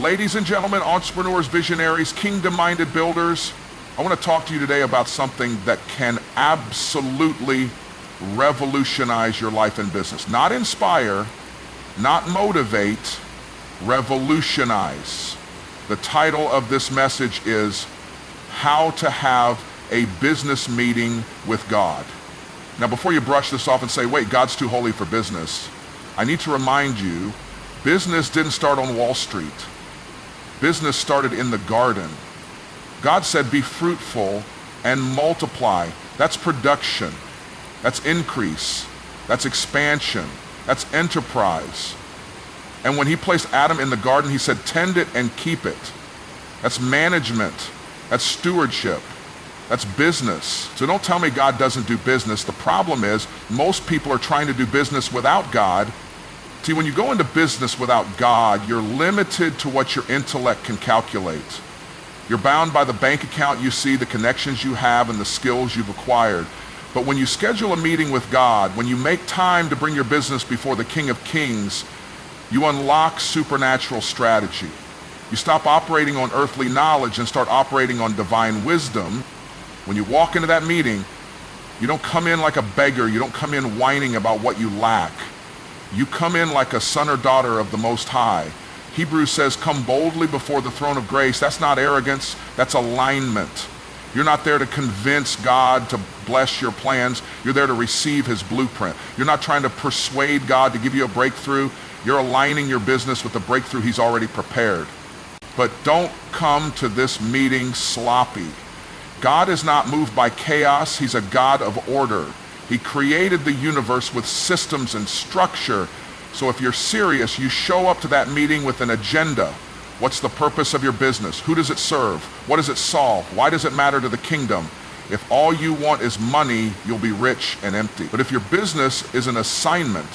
Ladies and gentlemen, entrepreneurs, visionaries, kingdom-minded builders, I want to talk to you today about something that can absolutely revolutionize your life and business. Not inspire, not motivate, revolutionize. The title of this message is How to Have a Business Meeting with God. Now, before you brush this off and say, wait, God's too holy for business, I need to remind you, business didn't start on Wall Street. Business started in the garden. God said, be fruitful and multiply. That's production. That's increase. That's expansion. That's enterprise. And when he placed Adam in the garden, he said, tend it and keep it. That's management. That's stewardship. That's business. So don't tell me God doesn't do business. The problem is most people are trying to do business without God. See, when you go into business without God, you're limited to what your intellect can calculate. You're bound by the bank account you see, the connections you have, and the skills you've acquired. But when you schedule a meeting with God, when you make time to bring your business before the King of Kings, you unlock supernatural strategy. You stop operating on earthly knowledge and start operating on divine wisdom. When you walk into that meeting, you don't come in like a beggar. You don't come in whining about what you lack. You come in like a son or daughter of the Most High. Hebrews says, come boldly before the throne of grace. That's not arrogance, that's alignment. You're not there to convince God to bless your plans. You're there to receive his blueprint. You're not trying to persuade God to give you a breakthrough. You're aligning your business with the breakthrough he's already prepared. But don't come to this meeting sloppy. God is not moved by chaos. He's a God of order. He created the universe with systems and structure. So if you're serious, you show up to that meeting with an agenda. What's the purpose of your business? Who does it serve? What does it solve? Why does it matter to the kingdom? If all you want is money, you'll be rich and empty. But if your business is an assignment,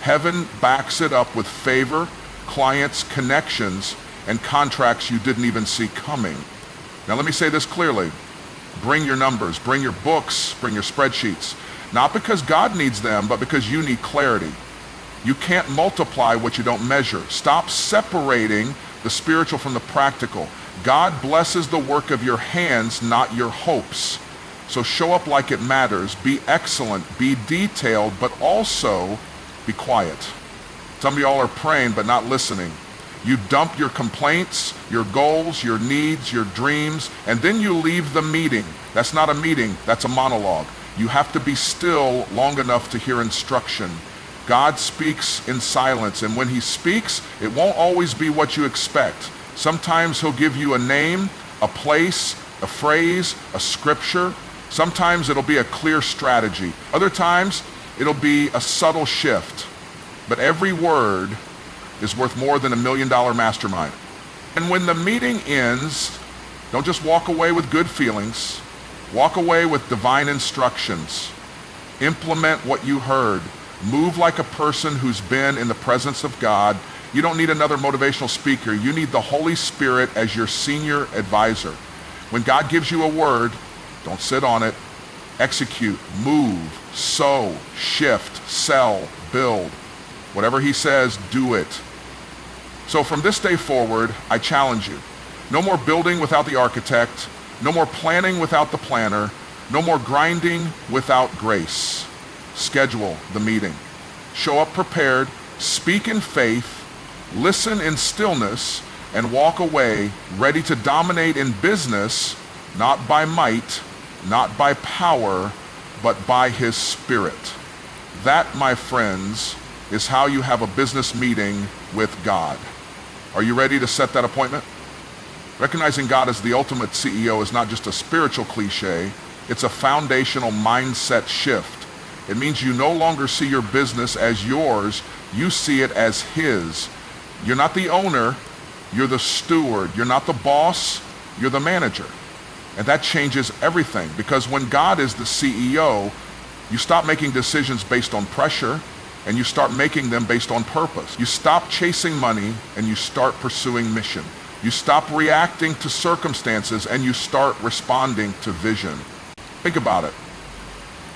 heaven backs it up with favor, clients, connections, and contracts you didn't even see coming. Now let me say this clearly. Bring your numbers, bring your books, bring your spreadsheets. Not because God needs them, but because you need clarity. You can't multiply what you don't measure. Stop separating the spiritual from the practical. God blesses the work of your hands, not your hopes. So show up like it matters. Be excellent, be detailed, but also be quiet. Some of y'all are praying but not listening. You dump your complaints, your goals, your needs, your dreams, and then you leave the meeting. That's not a meeting, that's a monologue. You have to be still long enough to hear instruction. God speaks in silence, and when he speaks, it won't always be what you expect. Sometimes he'll give you a name, a place, a phrase, a scripture. Sometimes it'll be a clear strategy. Other times, it'll be a subtle shift. But every word is worth more than $1 million mastermind. And when the meeting ends, don't just walk away with good feelings. Walk away with divine instructions. Implement what you heard. Move like a person who's been in the presence of God. You don't need another motivational speaker. You need the Holy Spirit as your senior advisor. When God gives you a word, don't sit on it. Execute, move, sow, shift, sell, build. Whatever he says, do it. So from this day forward, I challenge you. No more building without the architect. No more planning without the planner. No more grinding without grace. Schedule the meeting. Show up prepared, speak in faith, listen in stillness, and walk away ready to dominate in business, not by might, not by power, but by his Spirit. That, my friends, is how you have a business meeting with God. Are you ready to set that appointment? Recognizing God as the ultimate CEO is not just a spiritual cliche, it's a foundational mindset shift. It means you no longer see your business as yours, you see it as his. You're not the owner, you're the steward. You're not the boss, you're the manager. And that changes everything, because when God is the CEO, you stop making decisions based on pressure and you start making them based on purpose. You stop chasing money and you start pursuing mission. You stop reacting to circumstances and you start responding to vision. Think about it.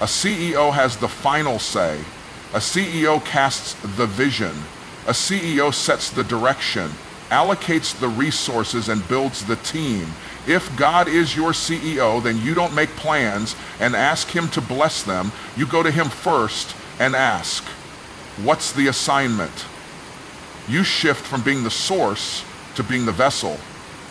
A CEO has the final say. A CEO casts the vision. A CEO sets the direction. allocates the resources and builds the team. If God is your CEO, then you don't make plans and ask him to bless them. You go to him first and ask, what's the assignment? You shift from being the source to being the vessel.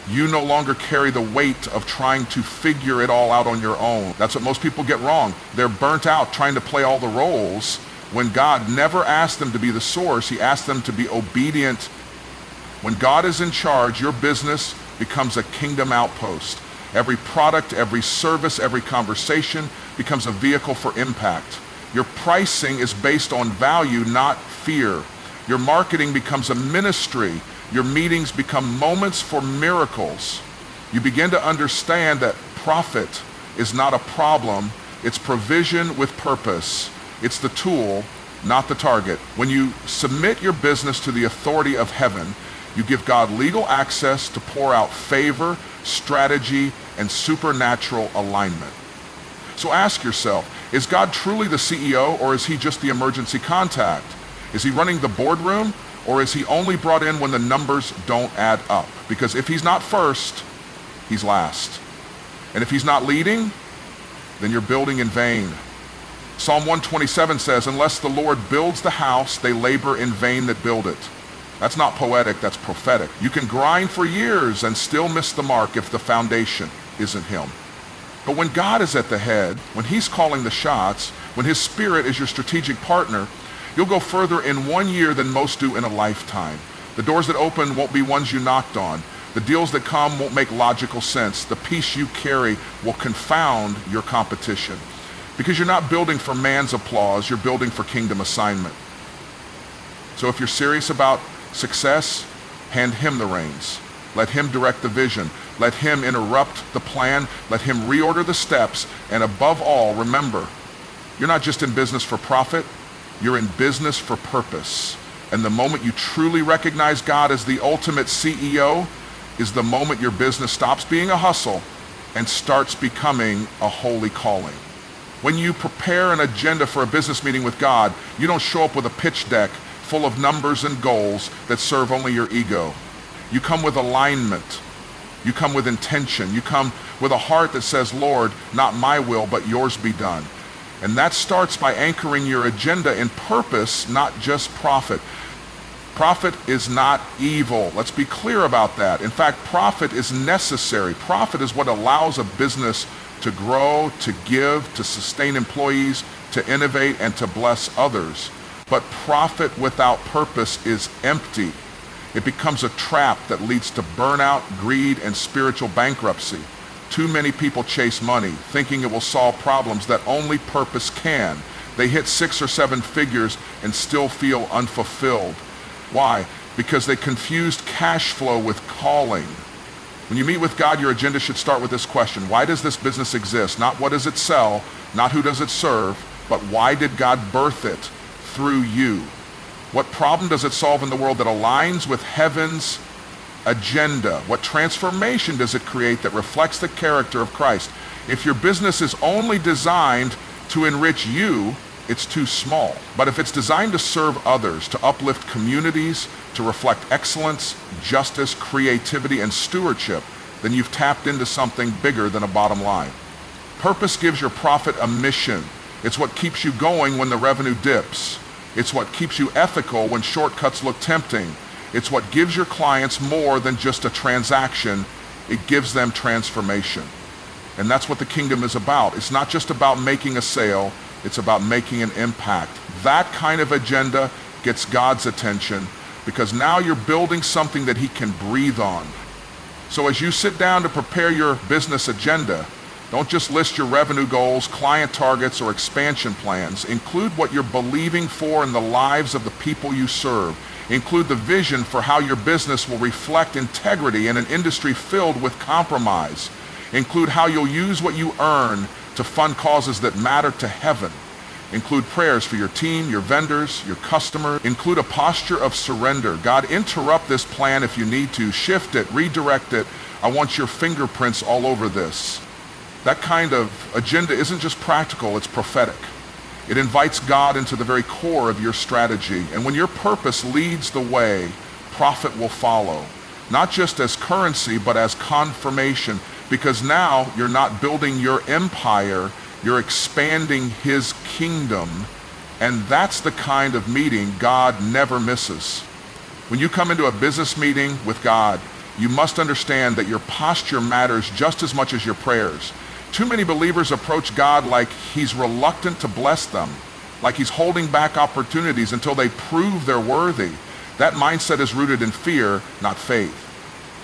You no longer carry the weight of trying to figure it all out on your own. That's what most people get wrong. They're burnt out trying to play all the roles when God never asked them to be the source. He asked them to be obedient. When God is in charge, your business becomes a kingdom outpost. Every product, every service, every conversation becomes a vehicle for impact. Your pricing is based on value, not fear. Your marketing becomes a ministry. Your meetings become moments for miracles. You begin to understand that profit is not a problem. It's provision with purpose. It's the tool, not the target. When you submit your business to the authority of heaven, you give God legal access to pour out favor, strategy, and supernatural alignment. So ask yourself, is God truly the CEO, or is he just the emergency contact? Is he running the boardroom, or is he only brought in when the numbers don't add up? Because if he's not first, he's last. And if he's not leading, then you're building in vain. Psalm 127 says, unless the Lord builds the house, they labor in vain that build it. That's not poetic, that's prophetic. You can grind for years and still miss the mark if the foundation isn't him. But when God is at the head, when he's calling the shots, when his spirit is your strategic partner, you'll go further in 1 year than most do in a lifetime. The doors that open won't be ones you knocked on. The deals that come won't make logical sense. The peace you carry will confound your competition. Because you're not building for man's applause, you're building for kingdom assignment. So if you're serious about success, hand him the reins. Let him direct the vision. Let him interrupt the plan. Let him reorder the steps. And above all, remember, you're not just in business for profit, you're in business for purpose. And the moment you truly recognize God as the ultimate CEO is the moment your business stops being a hustle and starts becoming a holy calling. When you prepare an agenda for a business meeting with God, you don't show up with a pitch deck full of numbers and goals that serve only your ego. You come with alignment. You come with intention. You come with a heart that says, Lord, not my will, but yours be done. And that starts by anchoring your agenda in purpose, not just profit. Profit is not evil. Let's be clear about that. In fact, profit is necessary. Profit is what allows a business to grow, to give, to sustain employees, to innovate, and to bless others. But profit without purpose is empty. It becomes a trap that leads to burnout, greed, and spiritual bankruptcy. Too many people chase money, thinking it will solve problems that only purpose can. They hit 6 or 7 figures and still feel unfulfilled. Why? Because they confused cash flow with calling. When you meet with God, your agenda should start with this question. Why does this business exist? Not what does it sell, not who does it serve, but why did God birth it through you? What problem does it solve in the world that aligns with heaven's agenda? What transformation does it create that reflects the character of Christ? If your business is only designed to enrich you, it's too small. But if it's designed to serve others, to uplift communities, to reflect excellence, justice, creativity, and stewardship, then you've tapped into something bigger than a bottom line. Purpose gives your profit a mission. It's what keeps you going when the revenue dips. It's what keeps you ethical when shortcuts look tempting. It's what gives your clients more than just a transaction. It gives them transformation. And that's what the kingdom is about. It's not just about making a sale. It's about making an impact. That kind of agenda gets God's attention because now you're building something that he can breathe on. So as you sit down to prepare your business agenda, don't just list your revenue goals, client targets, or expansion plans. Include what you're believing for in the lives of the people you serve. Include the vision for how your business will reflect integrity in an industry filled with compromise. Include how you'll use what you earn to fund causes that matter to heaven. Include prayers for your team, your vendors, your customers. Include a posture of surrender. God, interrupt this plan if you need to. Shift it, redirect it. I want your fingerprints all over this. That kind of agenda isn't just practical, it's prophetic. It invites God into the very core of your strategy. And when your purpose leads the way, profit will follow. not just as currency, but as confirmation, because now you're not building your empire, you're expanding his kingdom. And that's the kind of meeting God never misses. When you come into a business meeting with God, you must understand that your posture matters just as much as your prayers. Too many believers approach God like he's reluctant to bless them, like he's holding back opportunities until they prove they're worthy. That mindset is rooted in fear, not faith.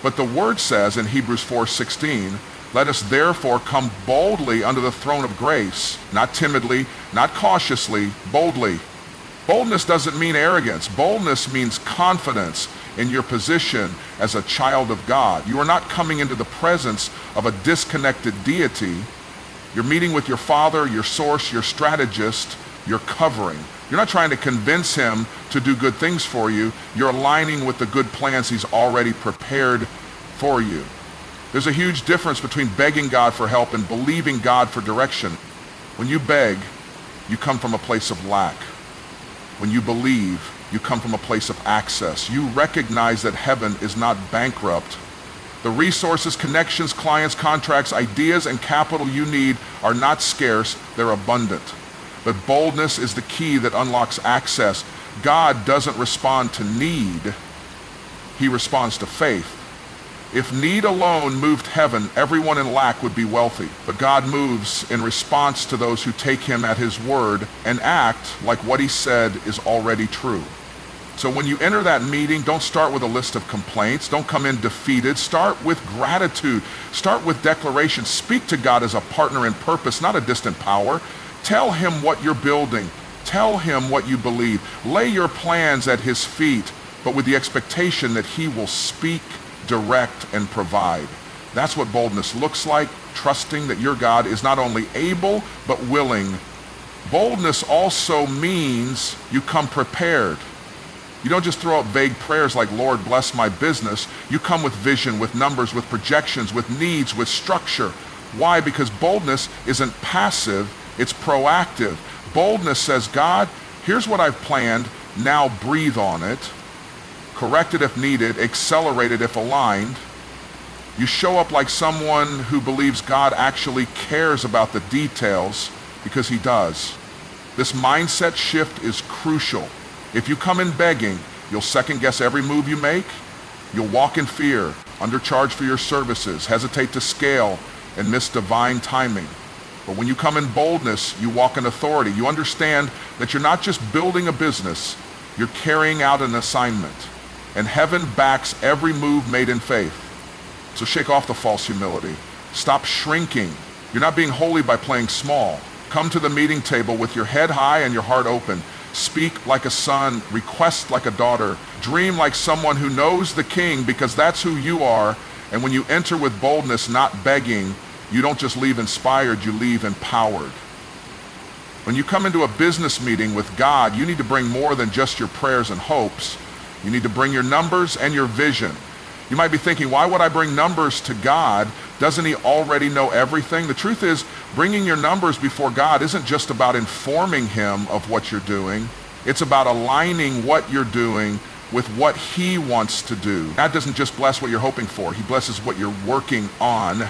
But the word says in Hebrews 4:16, let us therefore come boldly under the throne of grace, not timidly, not cautiously, boldly. Boldness doesn't mean arrogance. Boldness means confidence in your position as a child of God. You are not coming into the presence of a disconnected deity. You're meeting with your Father, your source, your strategist, your covering. You're not trying to convince him to do good things for you. You're aligning with the good plans he's already prepared for you. There's a huge difference between begging God for help and believing God for direction. When you beg, you come from a place of lack. When you believe, you come from a place of access. You recognize that heaven is not bankrupt. The resources, connections, clients, contracts, ideas, and capital you need are not scarce, they're abundant. But boldness is the key that unlocks access. God doesn't respond to need, he responds to faith. If need alone moved heaven, everyone in lack would be wealthy. But God moves in response to those who take him at his word and act like what he said is already true. So when you enter that meeting, don't start with a list of complaints. Don't come in defeated. Start with gratitude. Start with declaration. Speak to God as a partner in purpose, not a distant power. Tell him what you're building. Tell him what you believe. Lay your plans at his feet, but with the expectation that he will speak, direct, and provide. That's what boldness looks like, trusting that your God is not only able, but willing. Boldness also means you come prepared. You don't just throw out vague prayers like, Lord, bless my business. You come with vision, with numbers, with projections, with needs, with structure. Why? Because boldness isn't passive, it's proactive. Boldness says, God, here's what I've planned, now breathe on it. Correct it if needed, accelerate it if aligned. You show up like someone who believes God actually cares about the details, because he does. This mindset shift is crucial. If you come in begging, you'll second guess every move you make. You'll walk in fear, undercharge for your services, hesitate to scale, and miss divine timing. But when you come in boldness, you walk in authority. You understand that you're not just building a business, you're carrying out an assignment. And heaven backs every move made in faith. So shake off the false humility. Stop shrinking. You're not being holy by playing small. Come to the meeting table with your head high and your heart open. Speak like a son, request like a daughter, dream like someone who knows the king, because that's who you are. And when you enter with boldness, not begging, you don't just leave inspired, you leave empowered. When you come into a business meeting with God, you need to bring more than just your prayers and hopes. You need to bring your numbers and your vision. You might be thinking, why would I bring numbers to God? Doesn't he already know everything? The truth is, bringing your numbers before God isn't just about informing him of what you're doing. It's about aligning what you're doing with what he wants to do. God doesn't just bless what you're hoping for. He blesses what you're working on.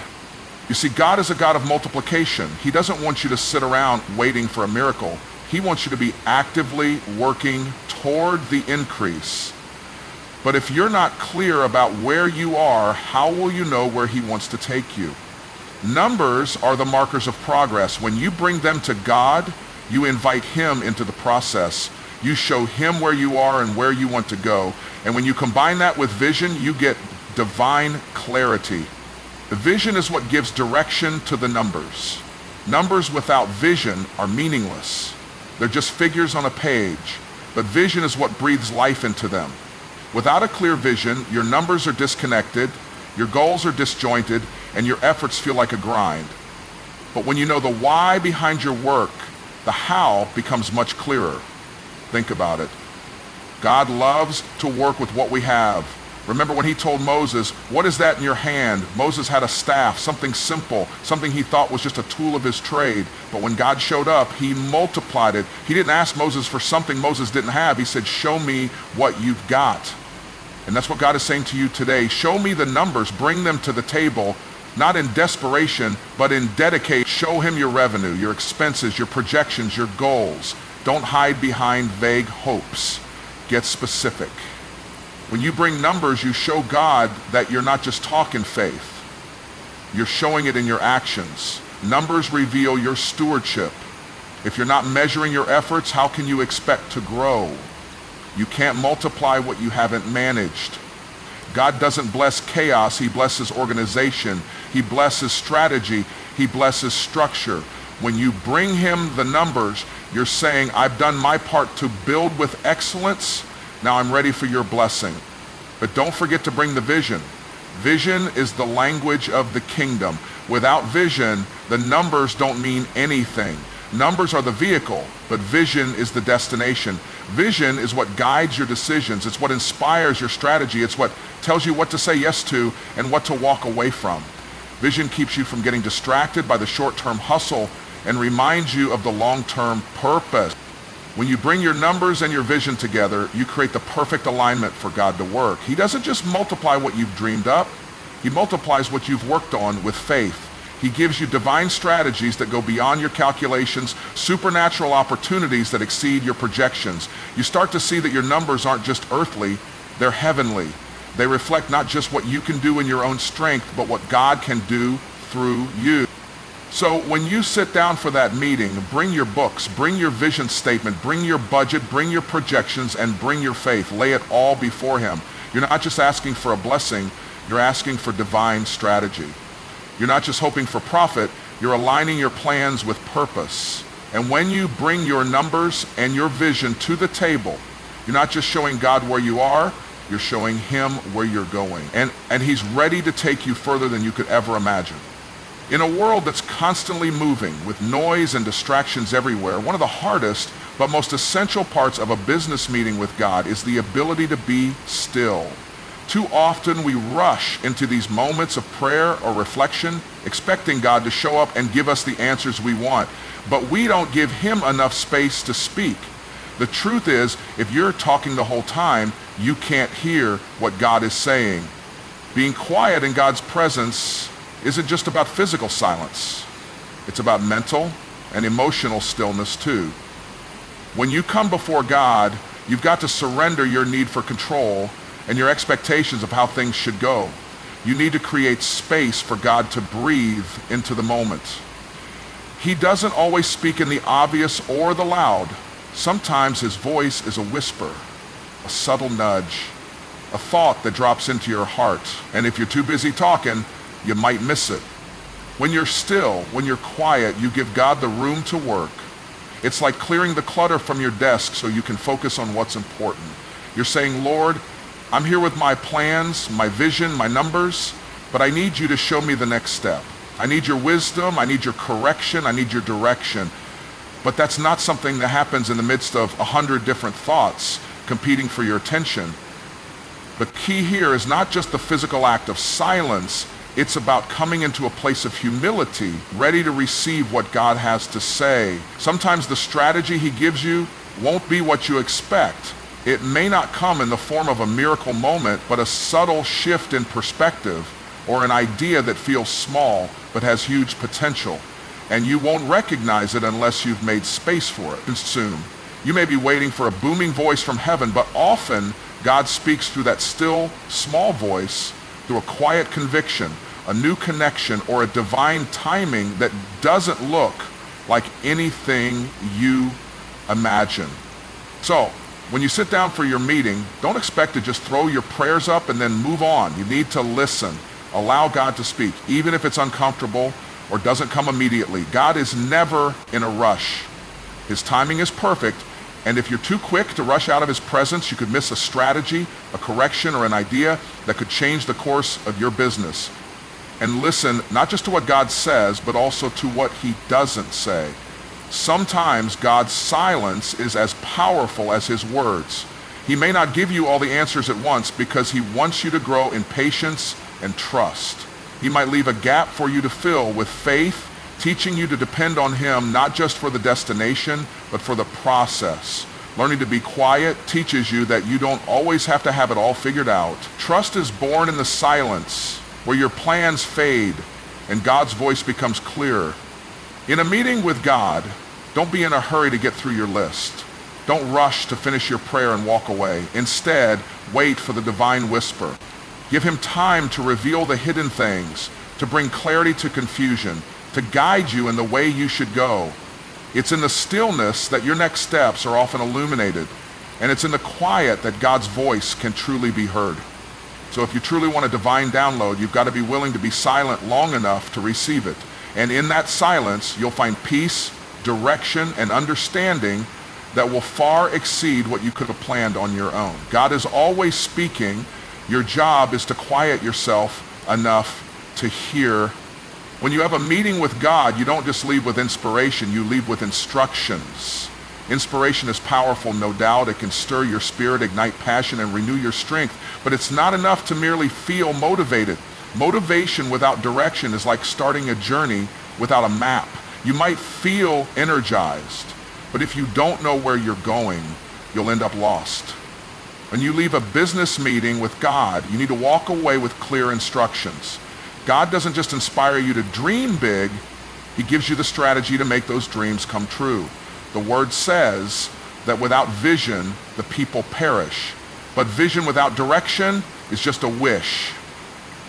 You see, God is a God of multiplication. He doesn't want you to sit around waiting for a miracle. He wants you to be actively working toward the increase. But if you're not clear about where you are, how will you know where he wants to take you? Numbers are the markers of progress. When you bring them to God, you invite him into the process. You show him where you are and where you want to go. And when you combine that with vision, you get divine clarity. The vision is what gives direction to the numbers. Numbers without vision are meaningless. They're just figures on a page. But vision is what breathes life into them. Without a clear vision, your numbers are disconnected, your goals are disjointed, and your efforts feel like a grind. But when you know the why behind your work, the how becomes much clearer. Think about it. God loves to work with what we have. Remember when he told Moses, what is that in your hand? Moses had a staff, something simple, something he thought was just a tool of his trade. But when God showed up, he multiplied it. He didn't ask Moses for something Moses didn't have. He said, show me what you've got. And that's what God is saying to you today. Show me the numbers, bring them to the table, not in desperation, but in dedication. Show him your revenue, your expenses, your projections, your goals. Don't hide behind vague hopes. Get specific. When you bring numbers, you show God that you're not just talking faith. You're showing it in your actions. Numbers reveal your stewardship. If you're not measuring your efforts, how can you expect to grow? You can't multiply what you haven't managed. God doesn't bless chaos, he blesses organization. He blesses strategy, he blesses structure. When you bring him the numbers, you're saying, I've done my part to build with excellence. Now I'm ready for your blessing. But don't forget to bring the vision. Vision is the language of the kingdom. Without vision, the numbers don't mean anything. Numbers are the vehicle, but vision is the destination. Vision is what guides your decisions. It's what inspires your strategy. It's what tells you what to say yes to and what to walk away from. Vision keeps you from getting distracted by the short-term hustle and reminds you of the long-term purpose. When you bring your numbers and your vision together, you create the perfect alignment for God to work. He doesn't just multiply what you've dreamed up. He multiplies what you've worked on with faith. He gives you divine strategies that go beyond your calculations, supernatural opportunities that exceed your projections. You start to see that your numbers aren't just earthly, they're heavenly. They reflect not just what you can do in your own strength, but what God can do through you. So when you sit down for that meeting, bring your books, bring your vision statement, bring your budget, bring your projections, and bring your faith. Lay it all before him. You're not just asking for a blessing, you're asking for divine strategy. You're not just hoping for profit, you're aligning your plans with purpose. And when you bring your numbers and your vision to the table, you're not just showing God where you are, you're showing him where you're going. And he's ready to take you further than you could ever imagine. In a world that's constantly moving with noise and distractions everywhere, one of the hardest but most essential parts of a business meeting with God is the ability to be still. Too often we rush into these moments of prayer or reflection, expecting God to show up and give us the answers we want. But we don't give him enough space to speak. The truth is, if you're talking the whole time, you can't hear what God is saying. Being quiet in God's presence isn't just about physical silence. It's about mental and emotional stillness too. When you come before God, you've got to surrender your need for control and your expectations of how things should go. You need to create space for God to breathe into the moment. He doesn't always speak in the obvious or the loud. Sometimes his voice is a whisper, a subtle nudge, a thought that drops into your heart. And if you're too busy talking, you might miss it. When you're still, when you're quiet, you give God the room to work. It's like clearing the clutter from your desk so you can focus on what's important. You're saying, Lord, I'm here with my plans, my vision, my numbers, but I need you to show me the next step. I need your wisdom, I need your correction, I need your direction. But that's not something that happens in the midst of 100 different thoughts competing for your attention. The key here is not just the physical act of silence, it's about coming into a place of humility, ready to receive what God has to say. Sometimes the strategy he gives you won't be what you expect. It may not come in the form of a miracle moment, but a subtle shift in perspective or an idea that feels small but has huge potential. And you won't recognize it unless you've made space for it. Soon, you may be waiting for a booming voice from heaven, but often God speaks through that still, small voice, through a quiet conviction, a new connection, or a divine timing that doesn't look like anything you imagine. So, when you sit down for your meeting, don't expect to just throw your prayers up and then move on. You need to listen. Allow God to speak, even if it's uncomfortable or doesn't come immediately. God is never in a rush. His timing is perfect, and if you're too quick to rush out of his presence, you could miss a strategy, a correction, or an idea that could change the course of your business. And listen, not just to what God says, but also to what he doesn't say. Sometimes God's silence is as powerful as his words. He may not give you all the answers at once because he wants you to grow in patience and trust. He might leave a gap for you to fill with faith, teaching you to depend on him not just for the destination, but for the process. Learning to be quiet teaches you that you don't always have to have it all figured out. Trust is born in the silence, where your plans fade and God's voice becomes clearer. In a meeting with God, don't be in a hurry to get through your list. Don't rush to finish your prayer and walk away. Instead, wait for the divine whisper. Give him time to reveal the hidden things, to bring clarity to confusion, to guide you in the way you should go. It's in the stillness that your next steps are often illuminated, and it's in the quiet that God's voice can truly be heard. So if you truly want a divine download, you've got to be willing to be silent long enough to receive it. And in that silence, you'll find peace, direction, and understanding that will far exceed what you could have planned on your own. God is always speaking. Your job is to quiet yourself enough to hear. When you have a meeting with God, you don't just leave with inspiration, you leave with instructions. Inspiration is powerful, no doubt. It can stir your spirit, ignite passion, and renew your strength. But it's not enough to merely feel motivated. Motivation without direction is like starting a journey without a map. You might feel energized, but if you don't know where you're going, you'll end up lost. When you leave a business meeting with God, you need to walk away with clear instructions. God doesn't just inspire you to dream big, he gives you the strategy to make those dreams come true. The word says that without vision, the people perish. But vision without direction is just a wish.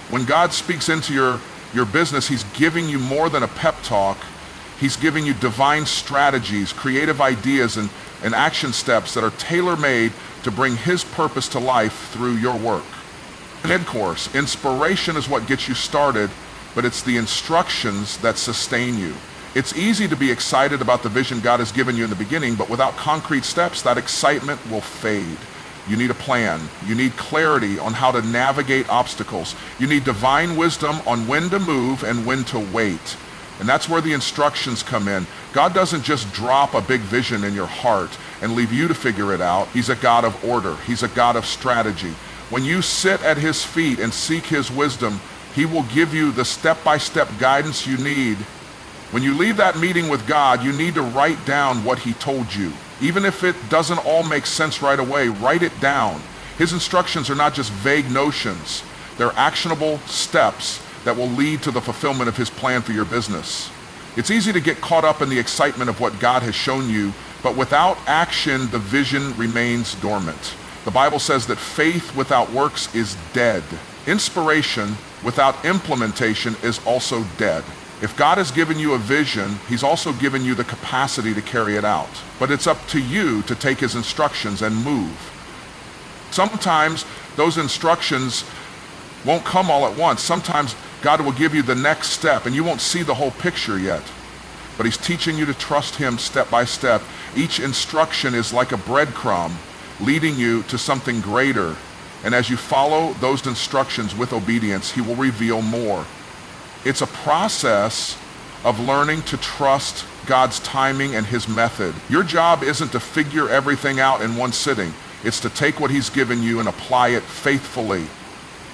When God speaks into your business, he's giving you more than a pep talk. He's giving you divine strategies, creative ideas, and action steps that are tailor-made to bring his purpose to life through your work. Head course, inspiration is what gets you started, but it's the instructions that sustain you. It's easy to be excited about the vision God has given you in the beginning, but without concrete steps, that excitement will fade. You need a plan. You need clarity on how to navigate obstacles. You need divine wisdom on when to move and when to wait. And that's where the instructions come in. God doesn't just drop a big vision in your heart and leave you to figure it out. He's a God of order. He's a God of strategy. When you sit at his feet and seek his wisdom, he will give you the step-by-step guidance you need. When you leave that meeting with God, you need to write down what he told you. Even if it doesn't all make sense right away, write it down. His instructions are not just vague notions. They're actionable steps that will lead to the fulfillment of his plan for your business. It's easy to get caught up in the excitement of what God has shown you, but without action, the vision remains dormant. The Bible says that faith without works is dead. Inspiration without implementation is also dead. If God has given you a vision, he's also given you the capacity to carry it out. But it's up to you to take his instructions and move. Sometimes those instructions won't come all at once. Sometimes God will give you the next step and you won't see the whole picture yet. But he's teaching you to trust him step by step. Each instruction is like a breadcrumb leading you to something greater. And as you follow those instructions with obedience, he will reveal more. It's a process of learning to trust God's timing and his method. Your job isn't to figure everything out in one sitting. It's to take what he's given you and apply it faithfully.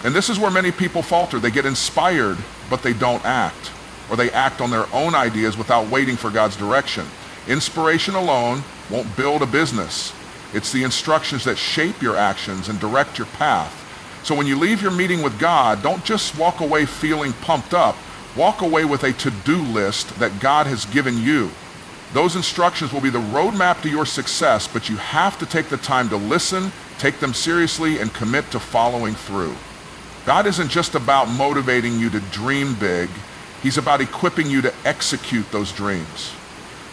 And this is where many people falter. They get inspired, but they don't act. Or they act on their own ideas without waiting for God's direction. Inspiration alone won't build a business. It's the instructions that shape your actions and direct your path. So when you leave your meeting with God, don't just walk away feeling pumped up. Walk away with a to-do list that God has given you. Those instructions will be the roadmap to your success, but you have to take the time to listen, take them seriously, and commit to following through. God isn't just about motivating you to dream big. He's about equipping you to execute those dreams.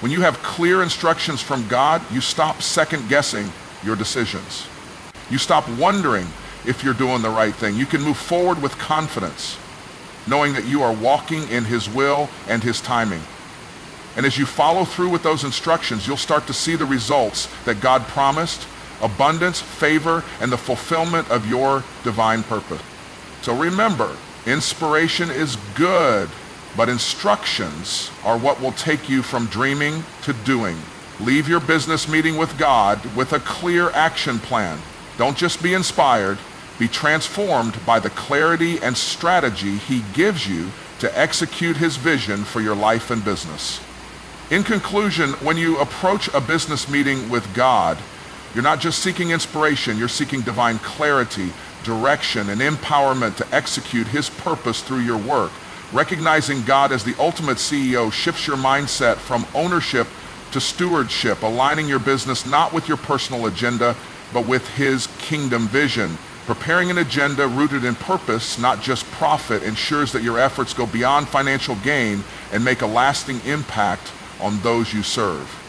When you have clear instructions from God, you stop second-guessing your decisions. You stop wondering if you're doing the right thing. You can move forward with confidence, knowing that you are walking in his will and his timing. And as you follow through with those instructions, you'll start to see the results that God promised: abundance, favor, and the fulfillment of your divine purpose. So remember, inspiration is good, but instructions are what will take you from dreaming to doing. Leave your business meeting with God with a clear action plan. Don't just be inspired, be transformed by the clarity and strategy he gives you to execute his vision for your life and business. In conclusion, when you approach a business meeting with God, You're not just seeking inspiration, you're seeking divine clarity, direction, and empowerment to execute his purpose through your work. Recognizing God as the ultimate CEO shifts your mindset from ownership to stewardship, aligning your business not with your personal agenda, but with his kingdom vision. Preparing an agenda rooted in purpose, not just profit, ensures that your efforts go beyond financial gain and make a lasting impact on those you serve.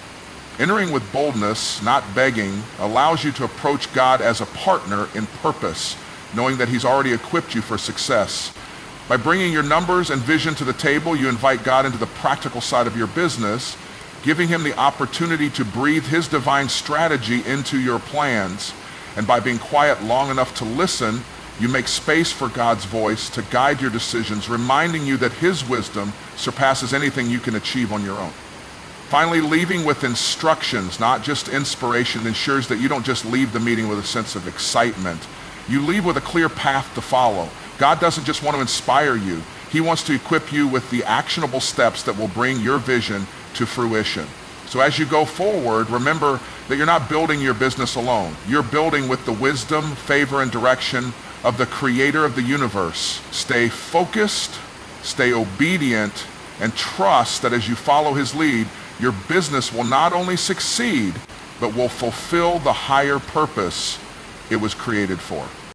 Entering with boldness, not begging, allows you to approach God as a partner in purpose, knowing that he's already equipped you for success. By bringing your numbers and vision to the table, you invite God into the practical side of your business, giving him the opportunity to breathe his divine strategy into your plans. And by being quiet long enough to listen, you make space for God's voice to guide your decisions, reminding you that his wisdom surpasses anything you can achieve on your own. Finally, leaving with instructions, not just inspiration, ensures that you don't just leave the meeting with a sense of excitement. You leave with a clear path to follow. God doesn't just want to inspire you. He wants to equip you with the actionable steps that will bring your vision to fruition. So as you go forward, remember that you're not building your business alone. You're building with the wisdom, favor, and direction of the creator of the universe. Stay focused, stay obedient, and trust that as you follow his lead, your business will not only succeed, but will fulfill the higher purpose it was created for.